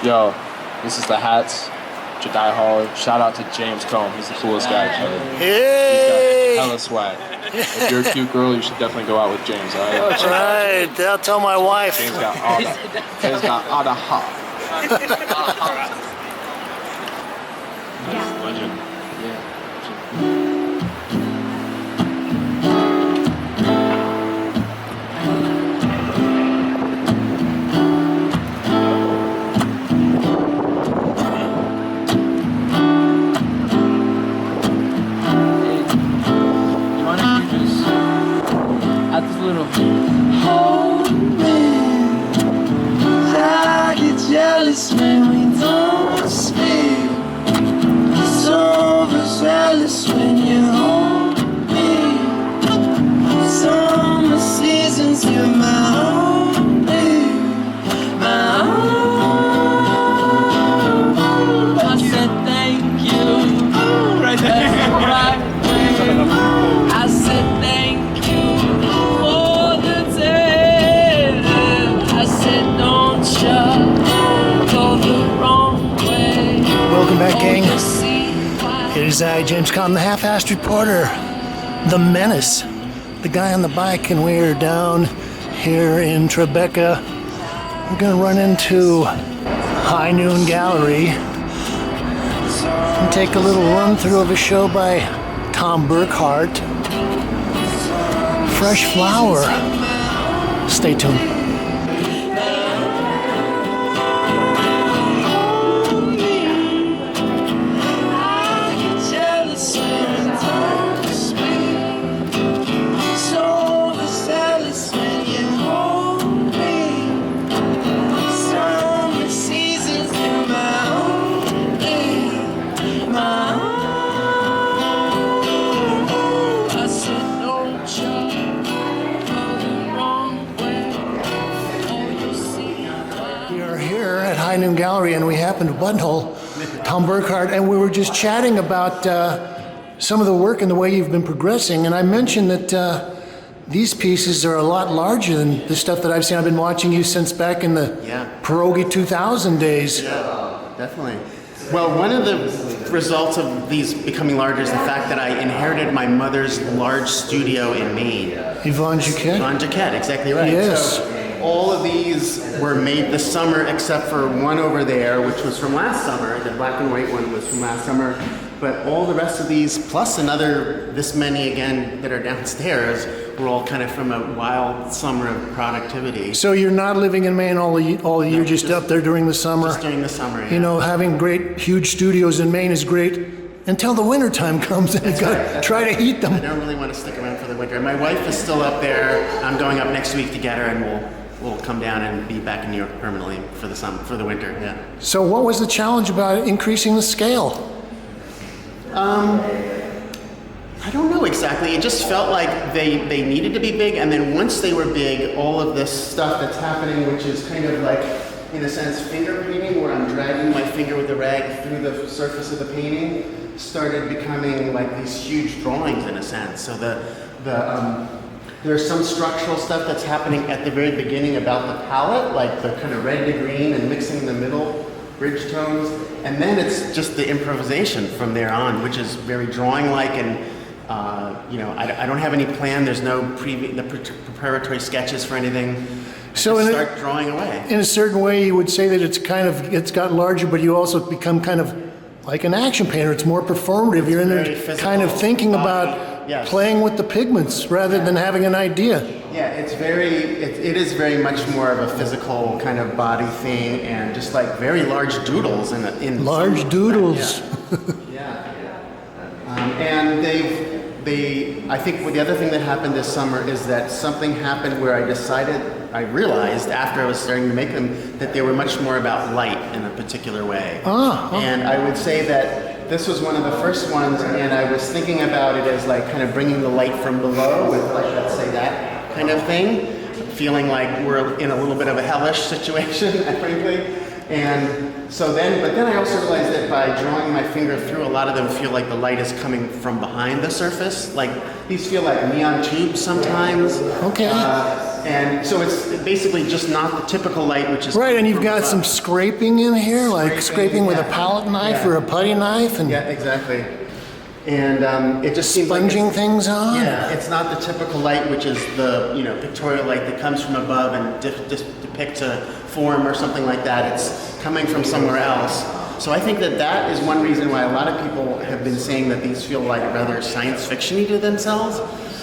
Yo, this is the hats. Jedi Hall. Shout out to James Kalm. He's the coolest guy ever. Hey! He's got hella swag. If you're a cute girl, you should definitely go out with James, all right? That's right. I'll tell my wife. James got all the hot. Legend. Jealous when we don't speak. So overzealous when you hold me. Summer seasons, you're my only, my own. I said thank you. Right there. Right there. I said thank you for the day. I said don't shut. Welcome back, gang. It is I, James Kalm, the half-assed reporter, the menace, the guy on the bike, and we're down here in Tribeca. We're gonna run into High Noon Gallery and take a little run through of a show by Tom Burckhardt, Fresh Flower. Stay tuned. Gallery, and we happened to buttonhole Tom Burckhardt, and we were just chatting about some of the work and the way you've been progressing, and I mentioned that these pieces are a lot larger than the stuff that I've seen. I've been watching you since back in the Pierogi 2000 days. Yeah, definitely. Well, one of the results of these becoming larger is the fact that I inherited my mother's large studio in Maine. Yvonne Jacquet? Yvonne Jacquet, exactly right. Yes. So, all of these were made this summer except for one over there, which was from last summer. The black and white one was from last summer. But all the rest of these, plus another this many again that are downstairs, were all kind of from a wild summer of productivity. So you're not living in Maine all the year, just up there during the summer? Just during the summer, yeah. You know, having great, huge studios in Maine is great until the winter time comes and you gotta try to heat them. I don't really want to stick around for the winter. My wife is still up there. I'm going up next week to get her, and we'll come down and be back in New York permanently for the winter, yeah. So what was the challenge about increasing the scale? I don't know exactly. It just felt like they needed to be big, and then once they were big, all of this stuff that's happening, which is kind of like, in a sense, finger painting, where I'm dragging my finger with the rag through the surface of the painting, started becoming like these huge drawings in a sense. So there's some structural stuff that's happening at the very beginning about the palette, like the kind of red to green and mixing the middle bridge tones, and then it's just the improvisation from there on, which is very drawing-like, and I don't have any plan. There's no preparatory sketches for anything. So start drawing away. In a certain way, you would say that it's got larger, but you also become kind of like an action painter. It's more performative. You're in there kind of thinking about playing with the pigments rather than having an idea. Yeah, it is very much more of a physical kind of body thing, and just like very large doodles in large doodles. And I think the other thing that happened this summer is that something happened where I realized after I was starting to make them that they were much more about light in a particular way. And I would say that this was one of the first ones, and I was thinking about it as like kind of bringing the light from below with, like, let's say that kind of thing, feeling like we're in a little bit of a hellish situation, frankly. And so but then I also realized that by drawing my finger through, a lot of them feel like the light is coming from behind the surface. Like, these feel like neon tubes sometimes. Okay. And so it's basically just not the typical light, which is Right, and you've from got above. some scraping in here, like scraping with a palette knife or a putty knife, and Yeah, exactly. And it just seems like sponging things on. yeah, it's not the typical light, which is the pictorial light that comes from above and depicts a form or something like that. It's coming from somewhere else. So I think that is one reason why a lot of people have been saying that these feel like rather science fiction-y to themselves.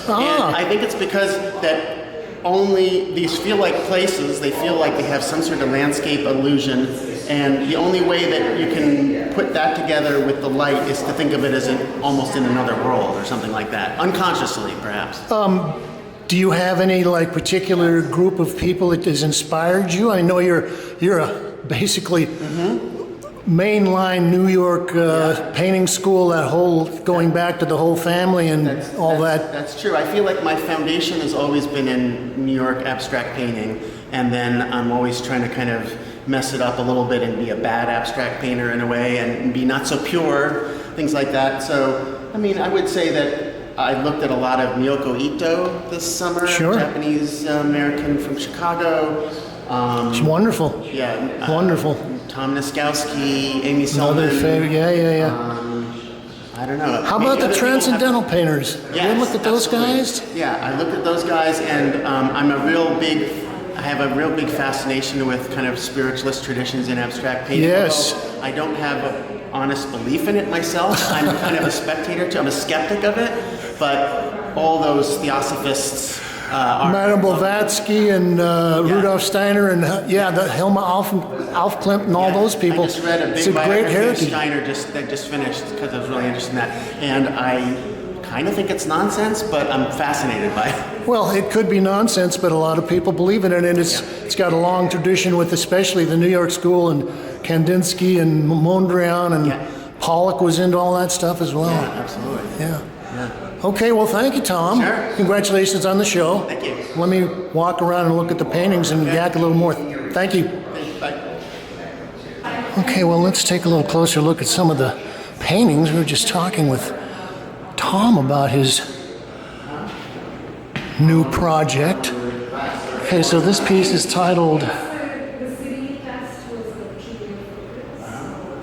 And I think it's because that only these feel like places, they feel like they have some sort of landscape illusion, and the only way that you can put that together with the light is to think of it as almost in another world or something like that, unconsciously perhaps. Do you have any like particular group of people that has inspired you? I know you're a basically mainline New York painting school, that whole going back to the whole family and all that. That's true. I feel like my foundation has always been in New York abstract painting, and then I'm always trying to kind of mess it up a little bit and be a bad abstract painter in a way and be not so pure, things like that. So, I mean, I would say that I looked at a lot of Miyoko Ito this summer, Sure. Japanese American from Chicago. It's wonderful. Yeah. Wonderful. Tom Niskowski, Amy Another Sullivan. favorite. Yeah. I don't know. How Maybe about the other people have- Transcendental Painters? Yes, You looked at those absolutely. guys? Yeah, I looked at those guys, and I have a real big fascination with kind of spiritualist traditions in abstract painting. Yes. Although I don't have an honest belief in it myself. I'm kind of a spectator too. I'm a skeptic of it, but all those theosophists are. Madame Blavatsky and Rudolf Steiner and the Helma Aufklimmt and all those people. I just read a It's big a great biography of heritage. Steiner that just finished because I was really interested in that, and I kind of think it's nonsense, but I'm fascinated by it. Well, it could be nonsense, but a lot of people believe in it, and it's got a long tradition with especially the New York School and Kandinsky and Mondrian and Pollock was into all that stuff as well. Yeah, absolutely. Yeah. Okay, well, thank you, Tom. Sure. Congratulations on the show. Thank you. Let me walk around and look at the paintings and yak a little more. Thank you. Bye. Okay, well, let's take a little closer look at some of the paintings. We were just talking with Tom about his new project. Okay, so this piece is titled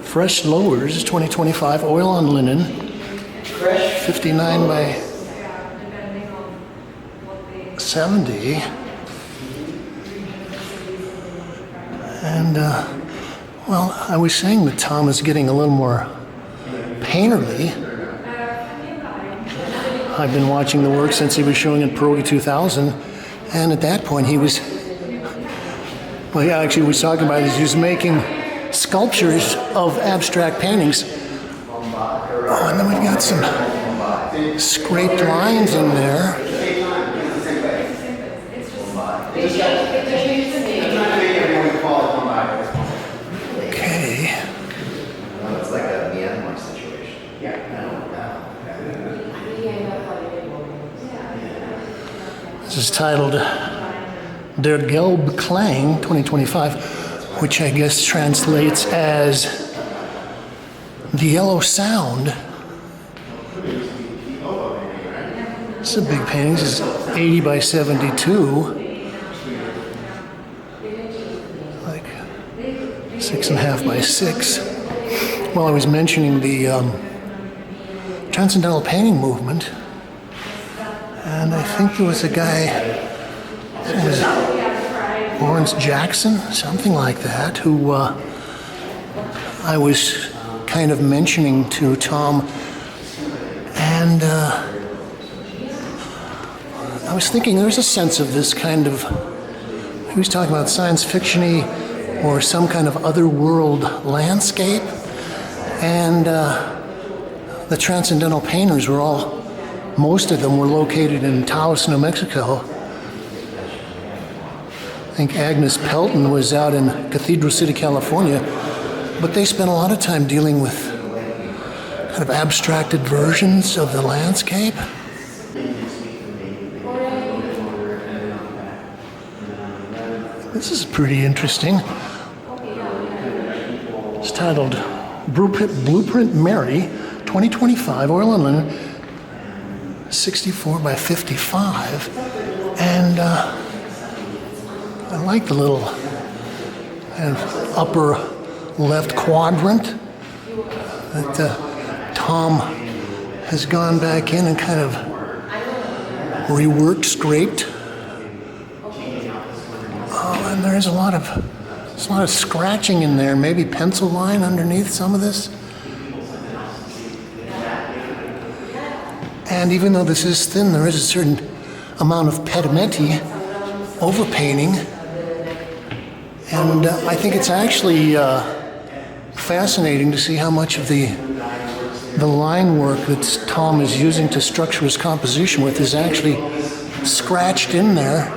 Fresh Lowers 2025 Oil on Linen, 59 by 70. And, well, I was saying that Tom is getting a little more painterly. I've been watching the work since he was showing at Pierogi 2000, and at that point he was, well, yeah, actually, he was talking about he was making sculptures of abstract paintings. Oh, and then we've got some scraped lines in there. Okay. It's like a Myanmar situation. This is titled Der Gelbe Klang 2025, which I guess translates as the yellow sound. It's a big painting. This is 80 by 72. Like 6.5 by 6. Well, I was mentioning the Transcendental Painting Movement. And I think there was a guy, it was Lawrence Jackson, something like that, who I was kind of mentioning to Tom. And I was thinking there's a sense of this kind of, he was talking about science fiction-y or some kind of otherworld landscape. And the Transcendental Painters were all, most of them were located in Taos, New Mexico. I think Agnes Pelton was out in Cathedral City, California, but they spent a lot of time dealing with kind of abstracted versions of the landscape. This is pretty interesting. It's titled Blueprint Mary 2025 Oil and Linen, 64 by 55. And I like the little kind of upper left quadrant that Tom has gone back in and kind of reworked, scraped. Oh, and there's a lot of scratching in there, maybe pencil line underneath some of this. And even though this is thin, there is a certain amount of pedimenti, overpainting. And I think it's actually fascinating to see how much of the line work that Tom is using to structure his composition with is actually scratched in there.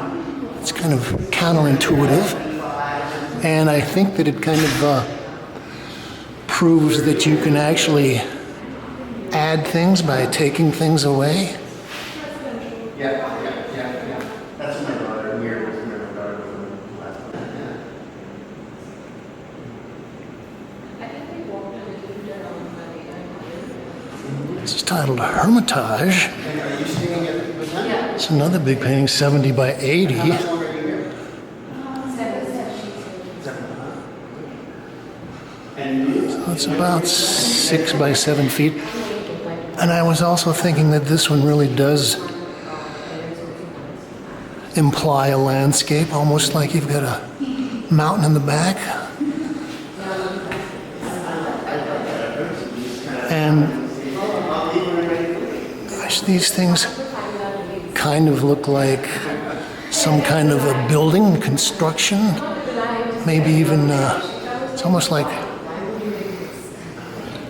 It's kind of counterintuitive. And I think that it kind of proves that you can actually add things by taking things away. Yeah. That's my daughter. My daughter. This is titled Hermitage. Are you seeing it with them? It's another big painting, 70 by 80. How much longer are you here? So it's about 6 by 7 feet. And I was also thinking that this one really does imply a landscape, almost like you've got a mountain in the back. And gosh, these things kind of look like some kind of a building construction, maybe even it's almost like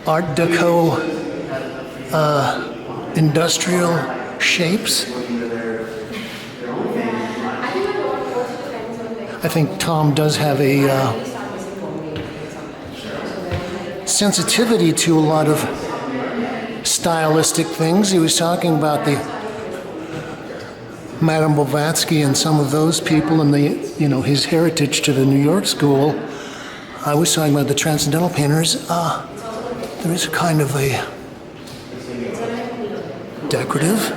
Art Deco industrial shapes. I think Tom does have a sensitivity to a lot of stylistic things. He was talking about the Madame Blavatsky and some of those people and his heritage to the New York school. I was talking about the Transcendental painters. There is a kind of a decorative,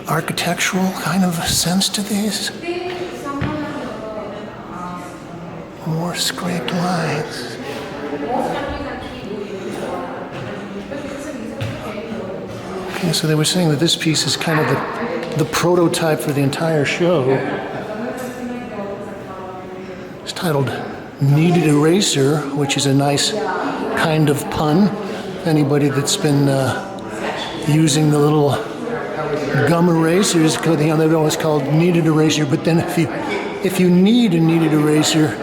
architectural kind of sense to these. More scraped lines. Okay, so they were saying that this piece is kind of the prototype for the entire show. It's titled Kneaded Eraser, which is a nice kind of pun. Anybody that's been using the little gum erasers, they're always called kneaded eraser, but then if you need a kneaded eraser,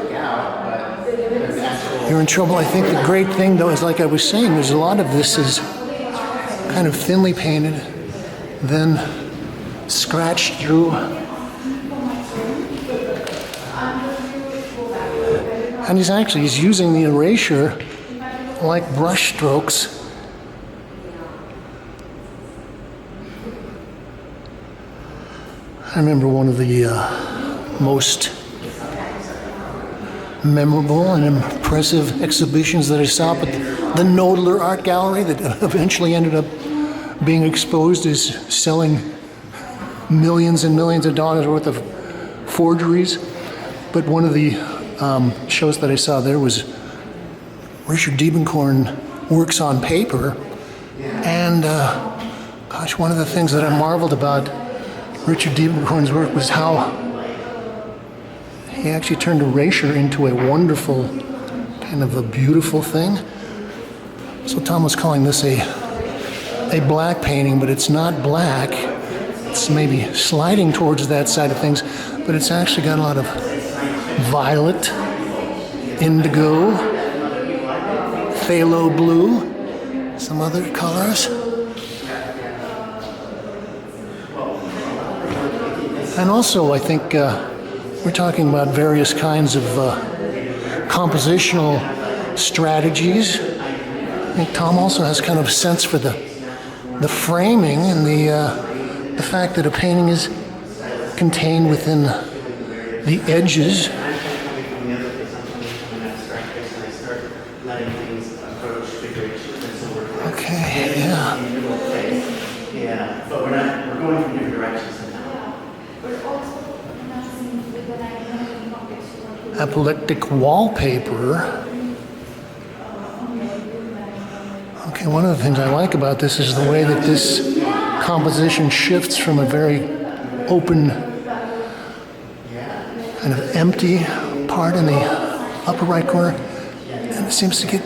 you're in trouble. I think the great thing, though, is like I was saying, there's a lot of this is kind of thinly painted, then scratched through. And he's using the erasure like brush strokes. I remember one of the most memorable and impressive exhibitions that I saw at the Knoedler Art Gallery that eventually ended up being exposed as selling millions and millions of dollars worth of forgeries. But one of the shows that I saw there was Richard Diebenkorn works on paper. And one of the things that I marveled about Richard Diebenkorn's work was how he actually turned erasure into a wonderful, kind of a beautiful thing. So Tom was calling this a black painting, but it's not black. It's maybe sliding towards that side of things, but it's actually got a lot of violet, indigo, phthalo blue, some other colors. And also, I think we're talking about various kinds of compositional strategies. I think Tom also has kind of a sense for the framing and the fact that a painting is contained within the edges. Okay, yeah. apoplectic wallpaper. Okay, one of the things I like about this is the way that this composition shifts from a very open, kind of empty part in the upper right corner, and it seems to get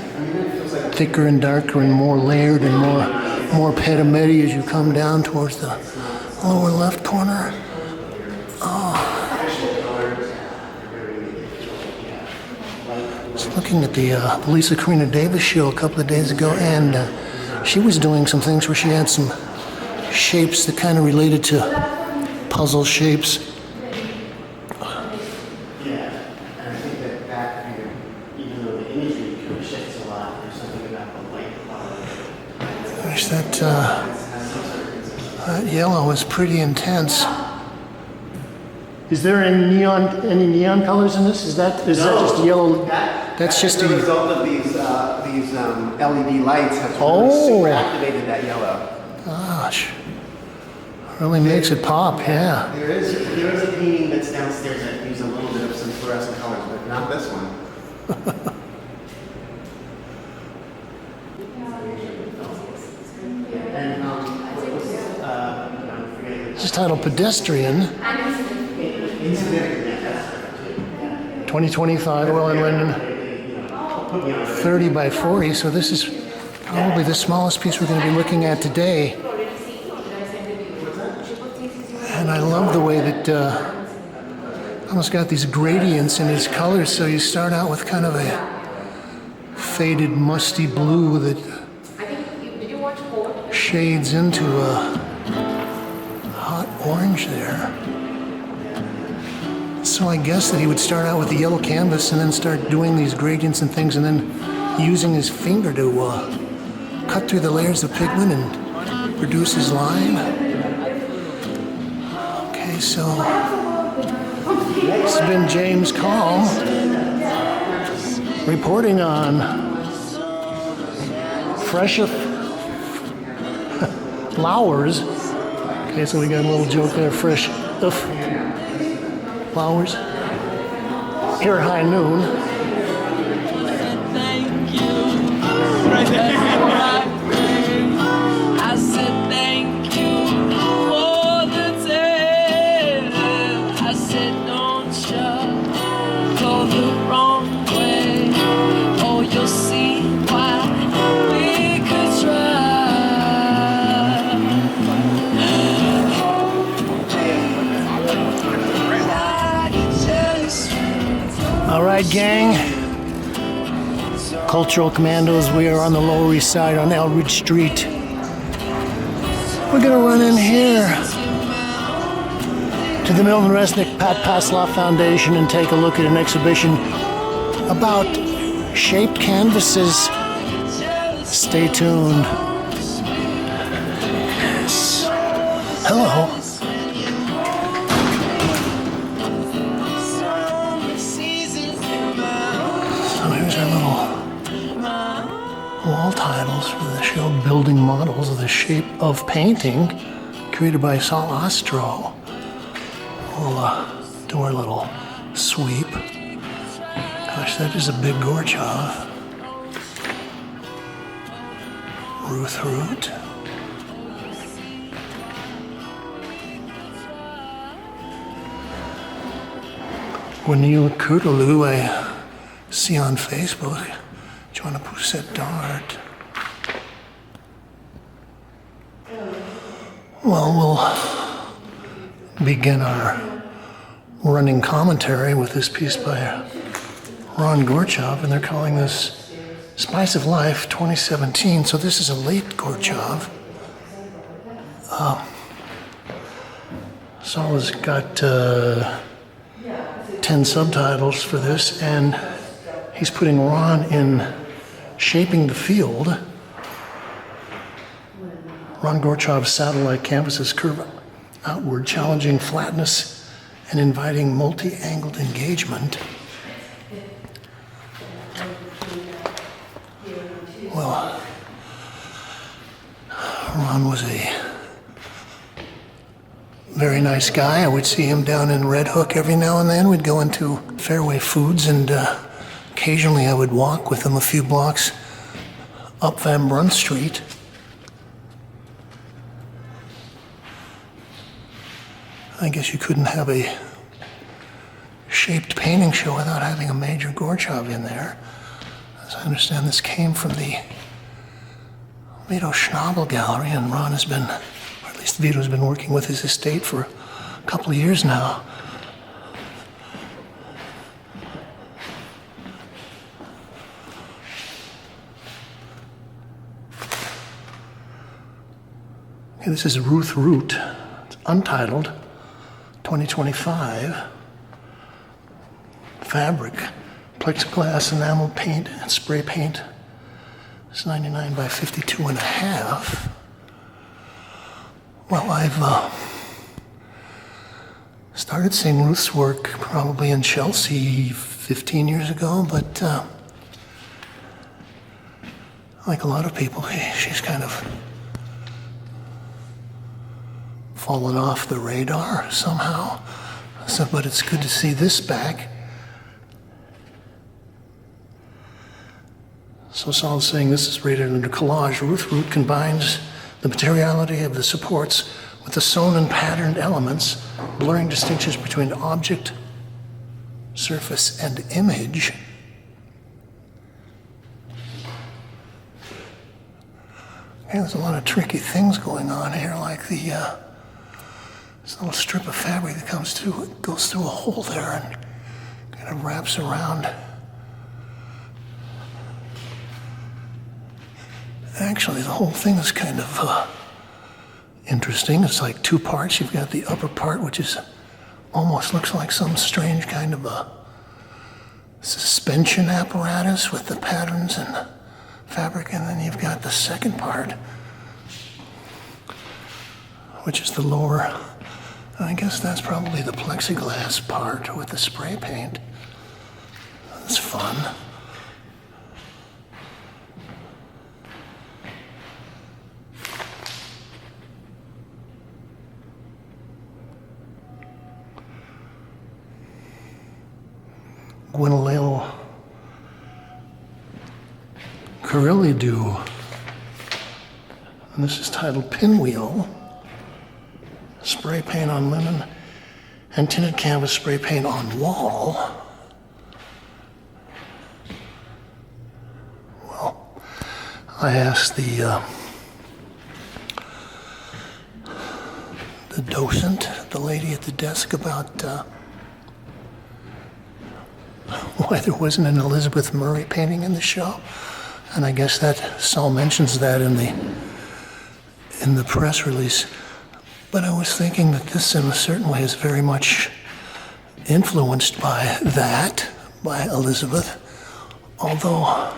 thicker and darker and more layered and more pedimenti as you come down towards the lower left corner. I was looking at the Lisa Karina Davis show a couple of days ago, and she was doing some things where she had some shapes that kind of related to puzzle shapes. Yeah, and I think that kind of, even though the imagery kind of shifts a lot, there's something about the light quality. Gosh, that yellow is pretty intense. Is there any neon colors in this? Is that just yellow? That's just the result of these LED lights have really super activated that yellow. Gosh, really makes it pop. Yeah. There is a painting that's downstairs that uses a little bit of some fluorescent colors, but not this one. It's titled Pedestrian. 2025 Oil and Linden, 30 by 40. So this is probably the smallest piece we're going to be looking at today. And I love the way that almost got these gradients in his colors. So you start out with kind of a faded, musty blue that shades into a hot orange there. So I guess that he would start out with the yellow canvas and then start doing these gradients and things, and then using his finger to cut through the layers of pigment and produce his line. Okay, so this has been James Kalm reporting on FRESHF flowers. Okay, so we got a little joke there, FRESHF flowers here at high noon. Thank you. I said thank you for the day. I said don't go the wrong way. Oh, you'll see why we could try. All right, gang. Cultural Commandos, we are on the Lower East Side on Eldridge Street. We're gonna run in here to the Milton Resnick-Passlof Foundation and take a look at an exhibition about shaped canvases. Stay tuned. Yes. Hello. Wall titles for the show Building Models of the Shape of Painting, created by Saul Ostrow. We'll do our little sweep. Gosh, that is a big Gorchov. Ruth Root. Gwenaël Kerlidou, I see on Facebook. Joanna Pousette-Dart. Well, we'll begin our running commentary with this piece by Ron Gorchov, and they're calling this Spice of Life 2017. So this is a late Gorchov. Saul has got 10 subtitles for this, and he's putting Ron in Shaping the Field. Ron Gorchov's satellite canvases curve outward, challenging flatness and inviting multi-angled engagement. Well, Ron was a Very nice guy. I would see him down in Red Hook every now and then. We'd go into Fairway Foods, and occasionally I would walk with him a few blocks up Van Brunt Street. I guess you couldn't have a shaped painting show without having a major Gorchov in there. As I understand, this came from the Vito Schnabel Gallery, and Ron has been, or at least Vito's been working with his estate for a couple of years now. Okay, this is Ruth Root. It's untitled, 2025. Fabric, plexiglass, enamel paint, and spray paint. It's 99 by 52 and a half. Well, I've started seeing Ruth's work probably in Chelsea 15 years ago, but like a lot of people, she's kind of fallen off the radar somehow. So, but it's good to see this back. So Saul's saying this is rated under collage. Ruth Root combines the materiality of the supports with the sewn and patterned elements, blurring distinctions between object, surface, and image. Okay, there's a lot of tricky things going on here, like the this little strip of fabric that goes through a hole there and kind of wraps around. Actually, the whole thing is kind of interesting. It's like two parts. You've got the upper part, which is almost looks like some strange kind of a suspension apparatus with the patterns and the fabric, and then you've got the second part, which is the lower. I guess that's probably the plexiglass part with the spray paint. That's fun. Gwenaël Kerlidou, and this is titled Pinwheel. Spray paint on linen and tinted canvas spray paint on wall. Well, I asked the docent, the lady at the desk, about why there wasn't an Elizabeth Murray painting in the show, and I guess that Saul mentions that in the press release. But I was thinking that this, in a certain way, is very much influenced by that, by Elizabeth, although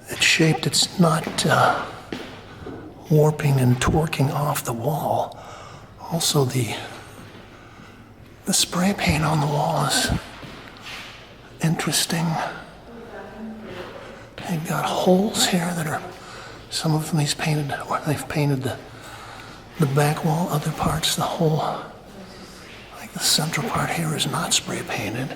it's shaped, it's not warping and torquing off the wall. Also, the spray paint on the wall is interesting. They've got holes here that are, some of them they've painted the back wall, other parts, the whole, like the central part here is not spray painted.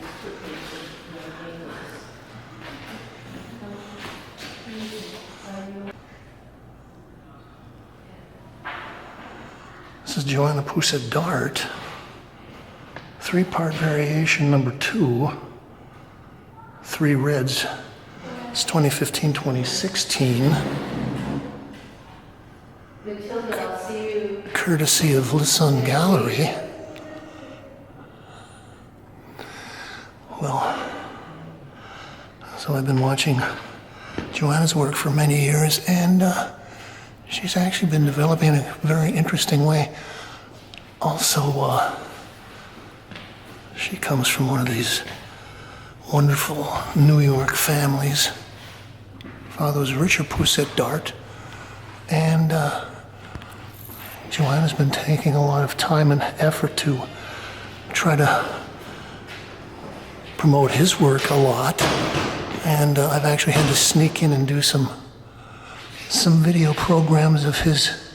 This is Joanna Pousette-Dart, 3-part variation number 2, 3 reds. It's 2015-2016. Courtesy of Lisson Gallery. Well, so I've been watching Joanna's work for many years, and she's actually been developing in a very interesting way. Also, she comes from one of these wonderful New York families. Father was Richard Pousette-Dart, and Joanna's been taking a lot of time and effort to try to promote his work a lot, and I've actually had to sneak in and do some video programs of his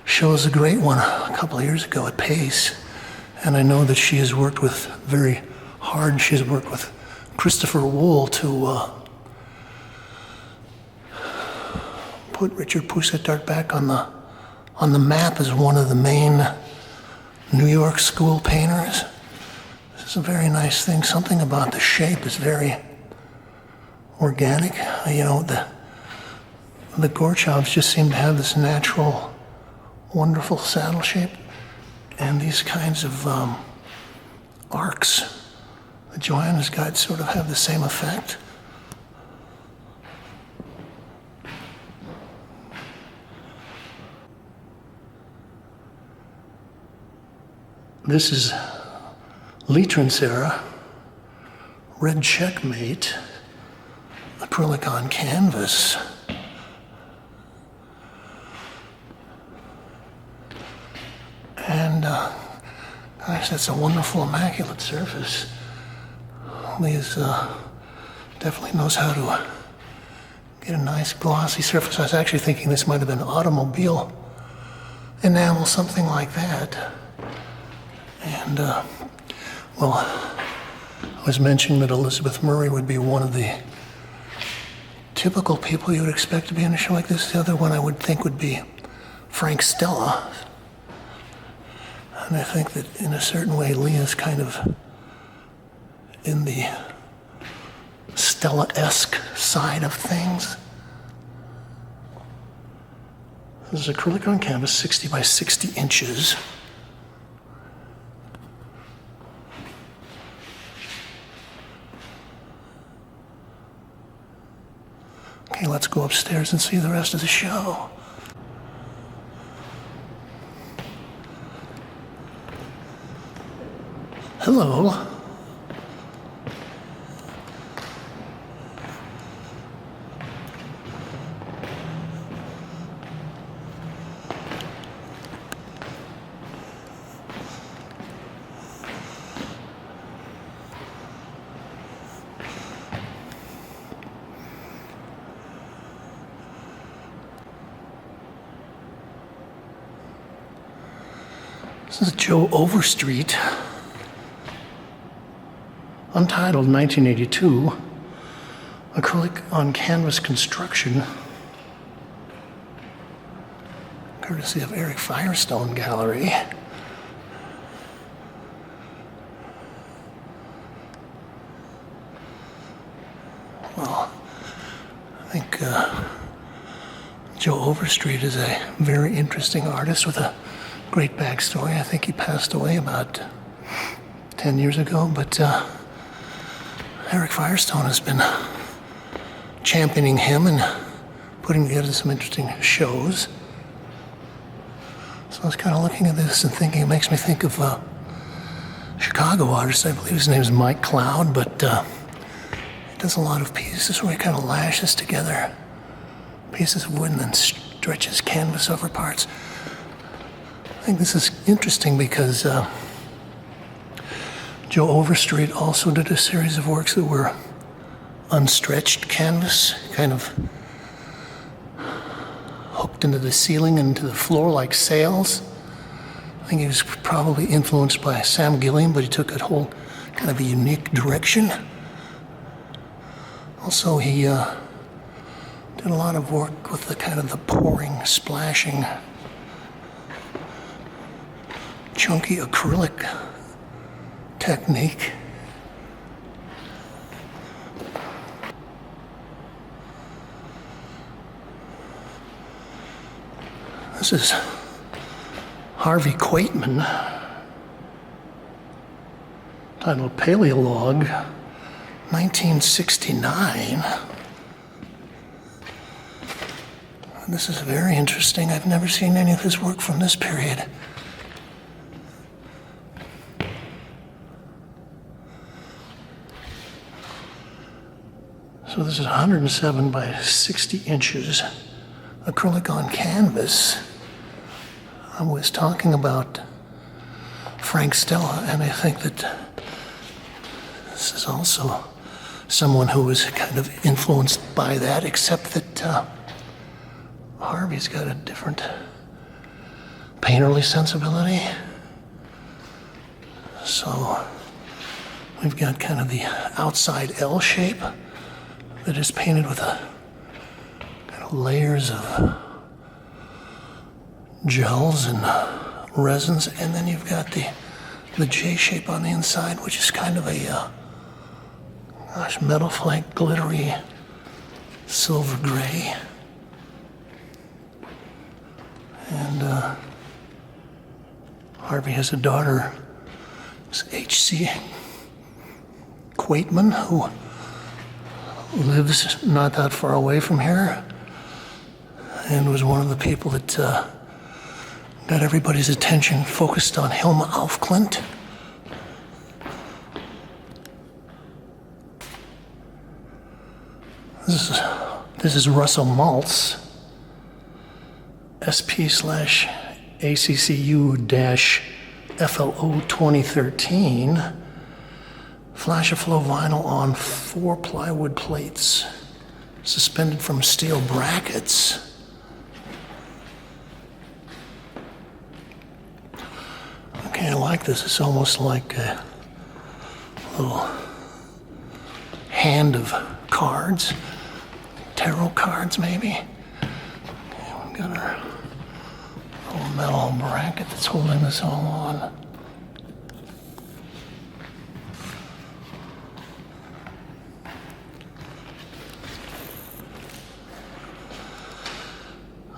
show is a great one a couple of years ago at Pace. And I know that she has worked with very hard, she has worked with Christopher Wool to put Richard Pousette-Dart back on the map as one of the main New York school painters. This is a very nice thing. Something about the shape is very organic. You know, the Gorchovs just seem to have this natural, wonderful saddle shape. And these kinds of arcs that Joanna's got sort of have the same effect. This is Li Trincere, red checkmate, acrylic on canvas. And gosh, that's a wonderful, immaculate surface. Liz definitely knows how to get a nice glossy surface. I was actually thinking this might have been automobile enamel, something like that. And, well, I was mentioning that Elizabeth Murray would be one of the typical people you would expect to be in a show like this. The other one I would think would be Frank Stella. And I think that in a certain way, Leah's kind of in the Stella-esque side of things. This is acrylic on canvas, 60 by 60 inches. Okay, let's go upstairs and see the rest of the show. Hello. This is Joe Overstreet. Untitled, 1982, acrylic on canvas construction, courtesy of Eric Firestone Gallery. Well, I think Joe Overstreet is a very interesting artist with a great backstory. I think he passed away about 10 years ago, but Eric Firestone has been championing him and putting together some interesting shows. So I was kind of looking at this and thinking, it makes me think of a Chicago artist. I believe his name is Mike Cloud, but he does a lot of pieces where he kind of lashes together pieces of wood and then stretches canvas over parts. I think this is interesting because Joe Overstreet also did a series of works that were unstretched canvas, kind of hooked into the ceiling and into the floor like sails. I think he was probably influenced by Sam Gilliam, but he took a whole kind of a unique direction. Also, he did a lot of work with the kind of the pouring, splashing, chunky acrylic technique. This is Harvey Quaytman, titled Paleologue, 1969. And this is very interesting. I've never seen any of his work from this period. So this is 107 by 60 inches, acrylic on canvas. I was talking about Frank Stella, and I think that this is also someone who was kind of influenced by that, except that Harvey's got a different painterly sensibility. So we've got kind of the outside L shape that is painted with a kind of layers of gels and resins, and then you've got the J shape on the inside, which is kind of a metal flake, glittery silver gray. And Harvey has a daughter, H.C. Quaytman, who lives not that far away from here and was one of the people that got everybody's attention focused on Hilma af Klint. This is Russell Maltz, SP/ACCU-FLO 2013, flash of flow vinyl on 4 plywood plates, suspended from steel brackets. Okay, I like this. It's almost like a little hand of cards, tarot cards maybe. Okay, we've got our little metal bracket that's holding this all on.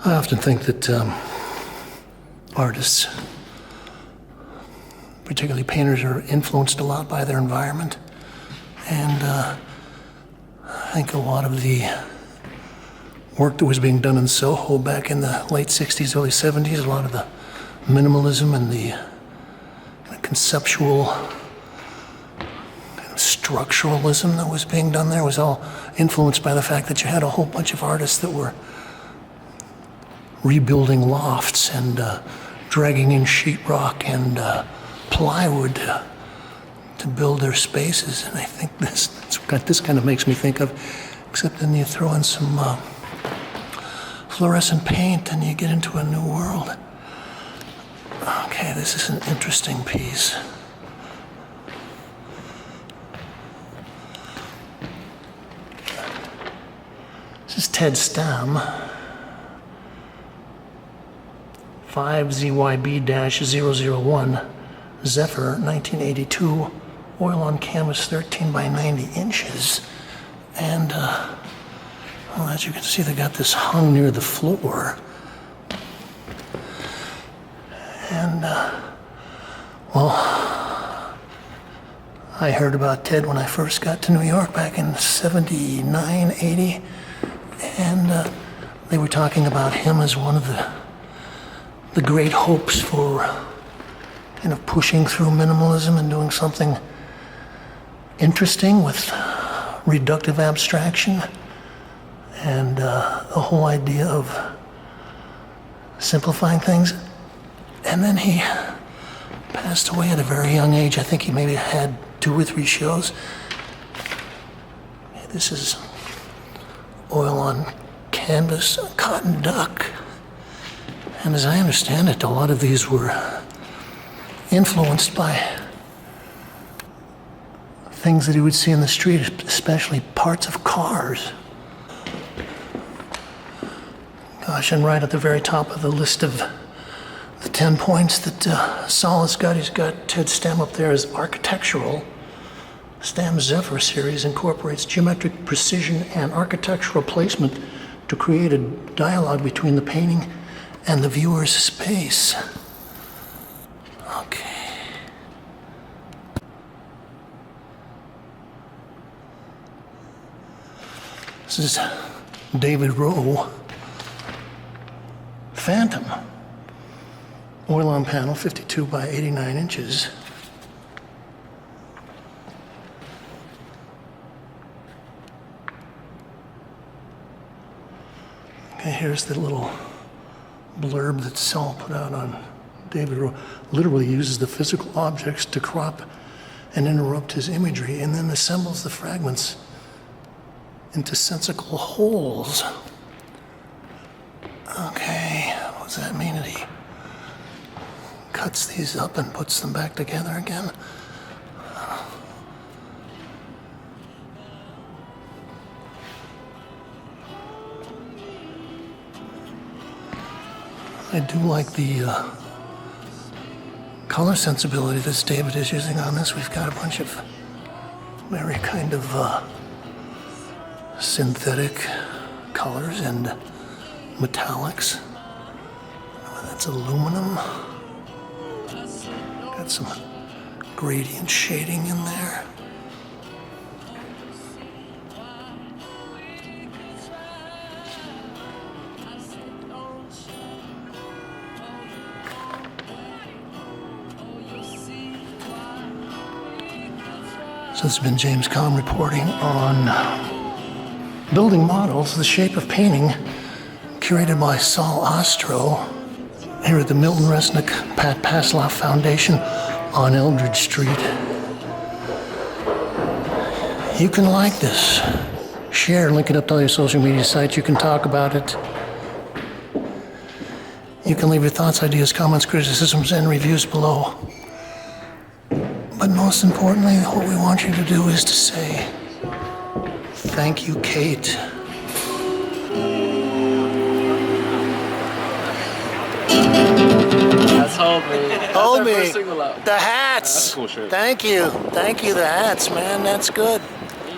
I often think that artists, particularly painters, are influenced a lot by their environment. And I think a lot of the work that was being done in Soho back in the late 60s, early 70s, a lot of the minimalism and the conceptual kind of structuralism that was being done there was all influenced by the fact that you had a whole bunch of artists that were rebuilding lofts and dragging in sheetrock and plywood to build their spaces. And I think this kind of makes me think of, except then you throw in some fluorescent paint and you get into a new world. Okay, this is an interesting piece. This is Ted Stamm, 5ZYB-001, Zephyr, 1982, oil on canvas, 13 by 90 inches. And, well, as you can see, they got this hung near the floor. And, well, I heard about Ted when I first got to New York back in 79, 80. And they were talking about him as one of the great hopes for kind of pushing through minimalism and doing something interesting with reductive abstraction and the whole idea of simplifying things. And then he passed away at a very young age. I think he maybe had 2 or 3 shows. This is oil on canvas, cotton duck. And as I understand it, a lot of these were influenced by things that he would see in the street, especially parts of cars. Gosh, and right at the very top of the list of the 10 points that Saul has got, he's got Ted Stamm up there as architectural. Stamm's Zephyr series incorporates geometric precision and architectural placement to create a dialogue between the painting and the viewer's space. Okay. This is David Rowe, Phantom, oil on panel, 52 by 89 inches. Okay, here's the little blurb that Saul put out on David Rowe. Literally uses the physical objects to crop and interrupt his imagery, and then assembles the fragments into sensical wholes. Okay, what does that mean? That he cuts these up and puts them back together again. I do like the color sensibility that David is using on this. We've got a bunch of very kind of synthetic colors and metallics. That's aluminum. Got some gradient shading in there. So this has been James Kalm reporting on building models, the shape of painting, curated by Saul Ostrow here at the Milton Resnick-Passlof Foundation on Eldridge Street. You can like this, share, link it up to all your social media sites. You can talk about it. You can leave your thoughts, ideas, comments, criticisms, and reviews below. But most importantly, what we want you to do is to say, thank you, Kate. That's Homie. Homie, the hats. That's a cool shirt. Thank you, the hats, man, that's good.